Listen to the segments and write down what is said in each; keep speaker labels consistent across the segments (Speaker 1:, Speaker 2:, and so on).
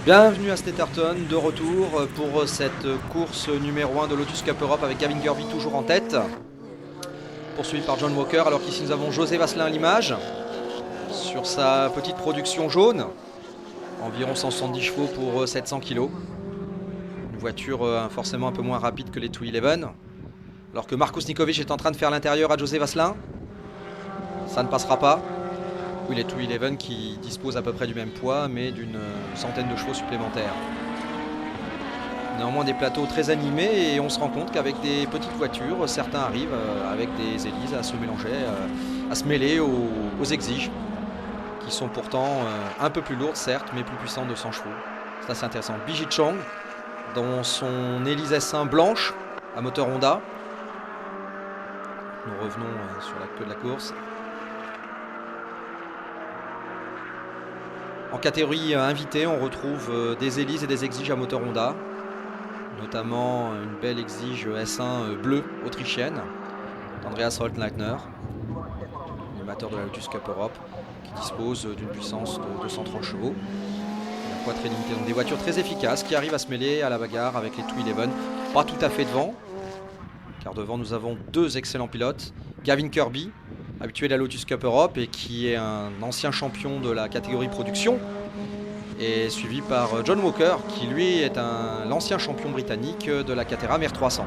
Speaker 1: Bienvenue à Steterton, de retour pour cette course numéro 1 de Lotus Cup Europe avec Gavin Kirby toujours en tête, poursuivi par John Walker, alors qu'ici nous avons José Vasselin à l'image sur sa petite production jaune, environ 170 chevaux pour 700 kg, une voiture forcément un peu moins rapide que les 211, alors que Markus Nikovic est en train de faire l'intérieur à José Vasselin. Ça ne passera pas. Oui, les 211 qui disposent à peu près du même poids, mais d'une centaine de chevaux supplémentaires. Néanmoins des plateaux très animés et on se rend compte qu'avec des petites voitures, certains arrivent avec des hélices à se mélanger, à se mêler aux exiges, qui sont pourtant un peu plus lourdes certes, mais plus puissantes de 100 chevaux. C'est assez intéressant. Biji Chong, dans son hélice S1 blanche, à moteur Honda. Nous revenons sur la queue de la course. En catégorie invitée, on retrouve des hélices et des exiges à moteur Honda, notamment une belle exige S1 bleue autrichienne d'Andreas Holtleitner, animateur de la Lotus Cup Europe, qui dispose d'une puissance de 230 chevaux. Un poids très limité, donc des voitures très efficaces qui arrivent à se mêler à la bagarre avec les 211. Pas tout à fait devant, car devant nous avons deux excellents pilotes. Gavin Kirby, habitué de la Lotus Cup Europe et qui est un ancien champion de la catégorie production, et suivi par John Walker qui lui est l'ancien champion britannique de la Caterham R300.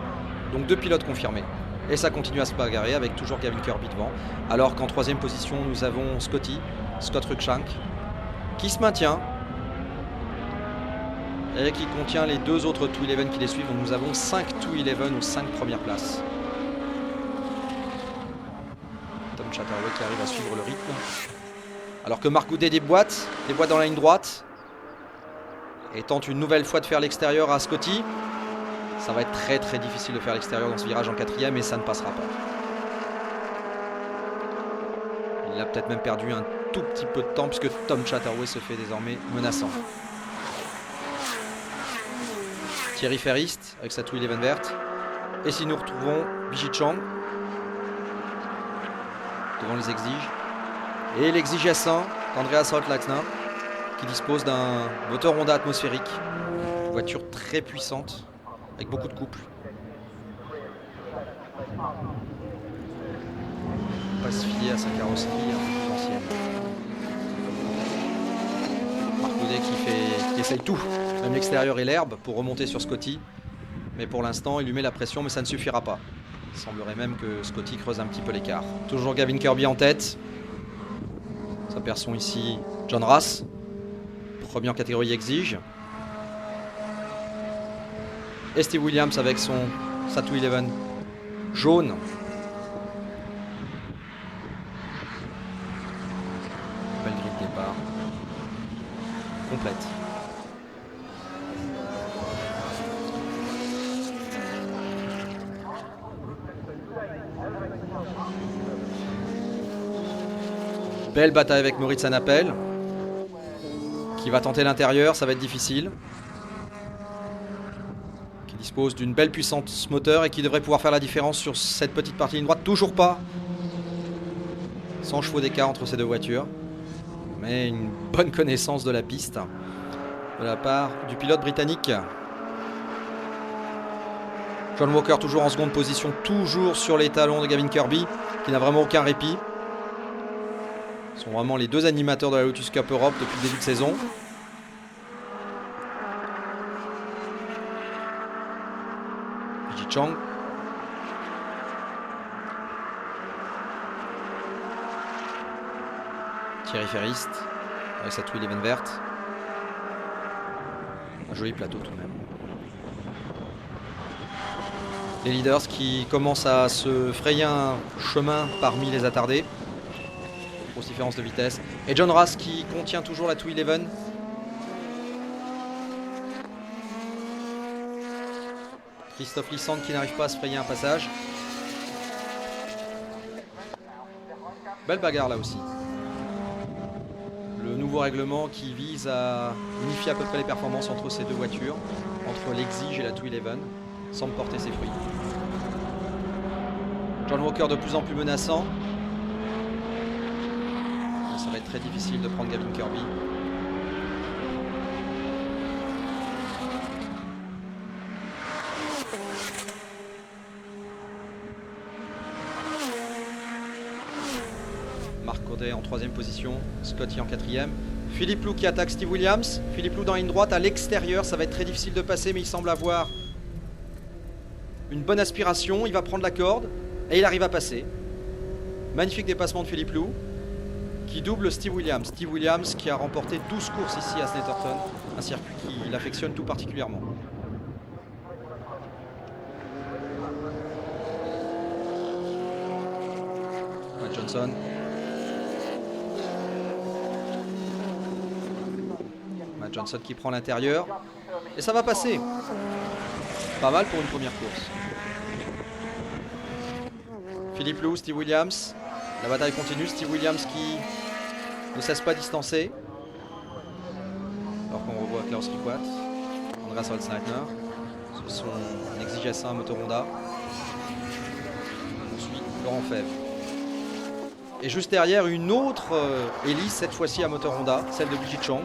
Speaker 1: Donc deux pilotes confirmés. Et ça continue à se bagarrer avec toujours Gavin Kirby devant. Alors qu'en troisième position nous avons Scott Ruckshank, qui se maintient et qui contient les deux autres 211 qui les suivent. Donc nous avons 5 211 aux 5 premières places. Tom Chatterway qui arrive à suivre le rythme. Alors que Marc Goudet déboîte dans la ligne droite. Et tente une nouvelle fois de faire l'extérieur à Scotty. Ça va être très très difficile de faire l'extérieur dans ce virage en quatrième et ça ne passera pas. Il a peut-être même perdu un tout petit peu de temps puisque Tom Chatterway se fait désormais menaçant. Thierry Ferrist avec sa 211 verte. Et si nous retrouvons Biji Chong devant les exiges. Et l'exige S1 d'Andreas Holtleitner qui dispose d'un moteur Honda atmosphérique. Une voiture très puissante avec beaucoup de couple. On va se fier à sa carrosserie un peu plus ancienne. Marc Goudet qui essaye tout, même l'extérieur et l'herbe, pour remonter sur Scotty. Mais pour l'instant, il lui met la pression, mais ça ne suffira pas. Il semblerait même que Scotty creuse un petit peu l'écart. Toujours Gavin Kirby en tête. Sa personne ici, John Ras. Premier en catégorie exige. Et Steve Williams avec sa 211 jaune. Belle grille de départ. Complète. Belle bataille avec Moritz Anapel qui va tenter l'intérieur, ça va être difficile. Qui dispose d'une belle puissance moteur et qui devrait pouvoir faire la différence sur cette petite partie ligne droite. Toujours pas 100 chevaux d'écart entre ces deux voitures. Mais une bonne connaissance de la piste de la part du pilote britannique. John Walker toujours en seconde position, toujours sur les talons de Gavin Kirby, qui n'a vraiment aucun répit. Ce sont vraiment les deux animateurs de la Lotus Cup Europe depuis le début de saison. Biji Chong. Thierry Ferrist avec sa 211 verte. Un joli plateau tout de même. Les leaders qui commencent à se frayer un chemin parmi les attardés. Grosse différence de vitesse. Et John Ras qui contient toujours la 211. Christophe Lissandre qui n'arrive pas à se frayer un passage. Belle bagarre là aussi. Le nouveau règlement qui vise à unifier à peu près les performances entre ces deux voitures, entre l'exige et la 211, semble porter ses fruits. John Walker de plus en plus menaçant. Ça va être très difficile de prendre Gavin Kirby. Day en 3e position, Scotty en 4e. Philippe Lou qui attaque Steve Williams. Philippe Lou dans la ligne droite à l'extérieur, ça va être très difficile de passer, mais il semble avoir une bonne aspiration. Il va prendre la corde et il arrive à passer. Magnifique dépassement de Philippe Lou qui double Steve Williams. Steve Williams qui a remporté 12 courses ici à Snetterton, un circuit qu'il affectionne tout particulièrement. Matt Johnson. Matt Johnson qui prend l'intérieur. Et ça va passer. Pas mal pour une première course. Philippe Lou, Steve Williams. La bataille continue. Steve Williams qui ne cesse pas distancer. Alors qu'on revoit Klaus Riquat, Andreas Holzleitner. Ce sont un Exige S1 moteur Honda. Ensuite, Laurent Febvre. Et juste derrière, une autre hélice, cette fois-ci à moteur Honda, celle de Bijit Chong.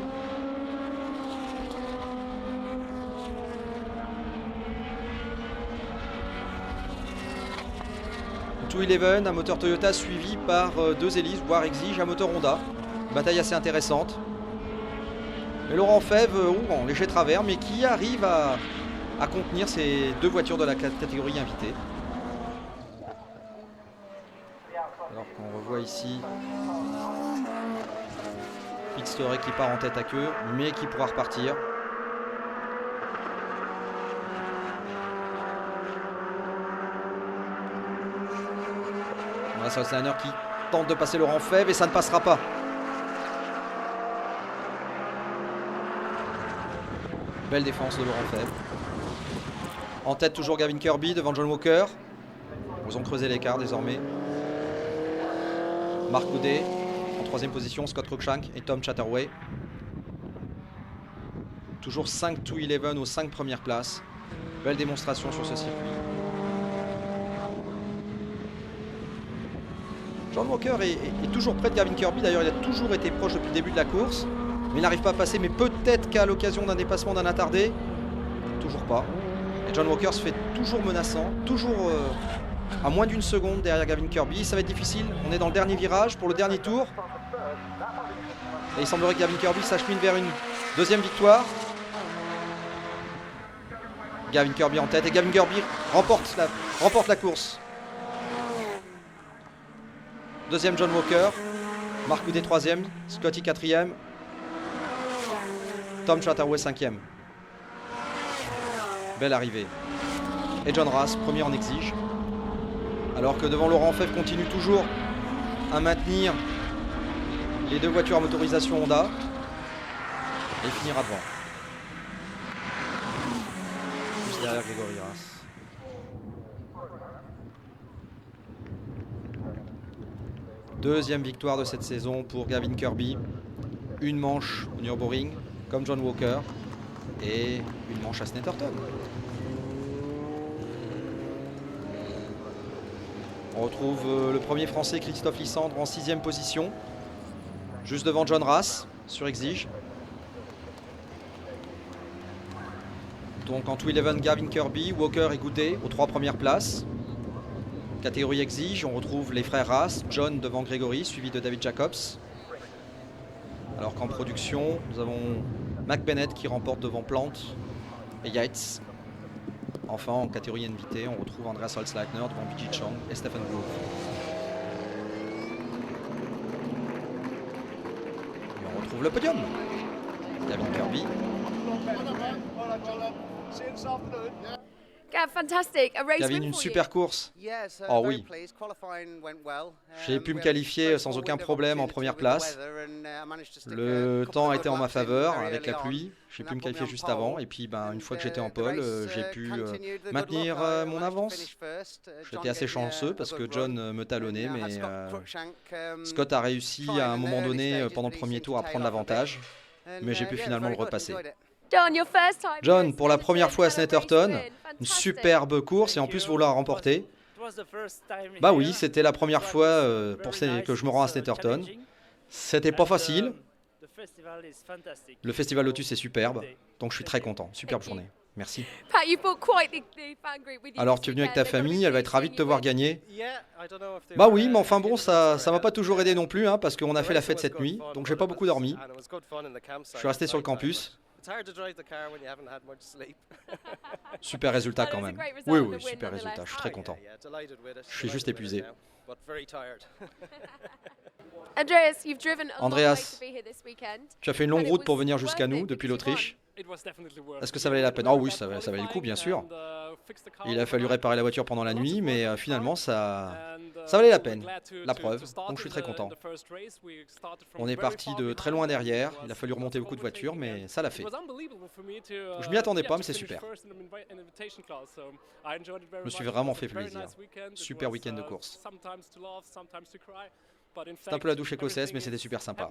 Speaker 1: Eleven, un moteur Toyota suivi par deux hélices, voire Exige, un moteur Honda. Bataille assez intéressante. Et Laurent Febvre, en léger travers, mais qui arrive à contenir ces deux voitures de la catégorie invitée. Alors qu'on revoit ici Pete Storey qui part en tête à queue, mais qui pourra repartir. Holzleitner qui tente de passer Laurent Febvre et ça ne passera pas. Belle défense de Laurent Febvre. En tête toujours Gavin Kirby devant John Walker. Ils ont creusé l'écart désormais. Mark Goudet en 3e position, Scott Cruikshank et Tom Chatterway. Toujours 5-2-11 aux 5 premières places. Belle démonstration sur ce circuit. John Walker est toujours près de Gavin Kirby, d'ailleurs il a toujours été proche depuis le début de la course. Mais il n'arrive pas à passer, mais peut-être qu'à l'occasion d'un dépassement d'un attardé. Toujours pas. Et John Walker se fait toujours menaçant, toujours à moins d'une seconde derrière Gavin Kirby. Ça va être difficile, on est dans le dernier virage pour le dernier tour. Et il semblerait que Gavin Kirby s'achemine vers une deuxième victoire. Gavin Kirby en tête et Gavin Kirby remporte la course. Deuxième John Walker, Mark Goudet 3e, Scotty 4e, Tom Chatterway 5e. Belle arrivée. Et John Ras, premier en Exige. Alors que devant Laurent Febvre continue toujours à maintenir les deux voitures à motorisation Honda. Et finira devant. Juste derrière Grégory Ras. Deuxième victoire de cette saison pour Gavin Kirby. Une manche au Nürburgring, comme John Walker. Et une manche à Snetterton. On retrouve le premier français Christophe Lissandre en 6e position. Juste devant John Ras sur Exige. Donc en 2-11, Gavin Kirby, Walker et Goudet aux 3 premières places. Catégorie Exige, on retrouve les frères Ras, John devant Grégory, suivi de David Jacobs. Alors qu'en production, nous avons Mac Bennett qui remporte devant Plant et Yates. Enfin, en catégorie invitée, on retrouve Andreas Holzleitner devant Bijit Chong et Stephen Grove. Et on retrouve le podium. Gavin Kirby. Gavin, une super course. Oh oui. J'ai pu me qualifier sans aucun problème en première place. Le temps a été en ma faveur avec la pluie. J'ai pu me qualifier juste avant. Et puis une fois que j'étais en pole, j'ai pu maintenir mon avance. J'étais assez chanceux parce que John me talonnait. Mais Scott a réussi à un moment donné pendant le premier tour à prendre l'avantage. Mais j'ai pu finalement le repasser. John, pour la première fois à Snetterton, une superbe course et en plus vous la remportez. Bah oui, c'était la première fois que je me rends à Snetterton. C'était pas facile. Le Festival Lotus est superbe, donc je suis très content. Superbe journée. Merci.
Speaker 2: Pat, you brought quite the fan group with you
Speaker 1: Alors,
Speaker 2: this
Speaker 1: tu es venu avec
Speaker 2: weekend.
Speaker 1: ta
Speaker 2: They're gonna
Speaker 1: famille,
Speaker 2: be
Speaker 1: elle va être ravie de te voir
Speaker 2: cheering you
Speaker 1: gagner.
Speaker 3: Bah
Speaker 1: Bah oui, mais enfin bon, ça m'a pas toujours aidé non plus, hein, parce qu'on a fait la fête cette nuit, donc j'ai pas beaucoup dormi. Je suis resté sur le campus. Super résultat quand même. Oui, oui, super résultat, je suis très content. Je suis juste épuisé.
Speaker 2: Andreas, you've driven a long way
Speaker 1: Andreas,
Speaker 2: to be here this weekend.
Speaker 1: tu as fait une
Speaker 2: And
Speaker 1: longue
Speaker 2: it
Speaker 1: route
Speaker 2: was
Speaker 1: pour venir
Speaker 2: worth
Speaker 1: jusqu'à nous
Speaker 2: it
Speaker 1: depuis
Speaker 2: because you
Speaker 1: l'Autriche.
Speaker 2: won.
Speaker 1: Est-ce que ça valait la peine? Oh oui, ça valait le coup, bien sûr. Il a fallu réparer la voiture pendant la nuit, mais finalement, ça valait la peine. La preuve, donc je suis très content. On est parti de très loin derrière, il a fallu remonter beaucoup de voitures, mais ça l'a fait. Je m'y attendais pas, mais c'est super. Je me suis vraiment fait plaisir. Super week-end de course. C'est un peu la douche écossaise, mais c'était super sympa.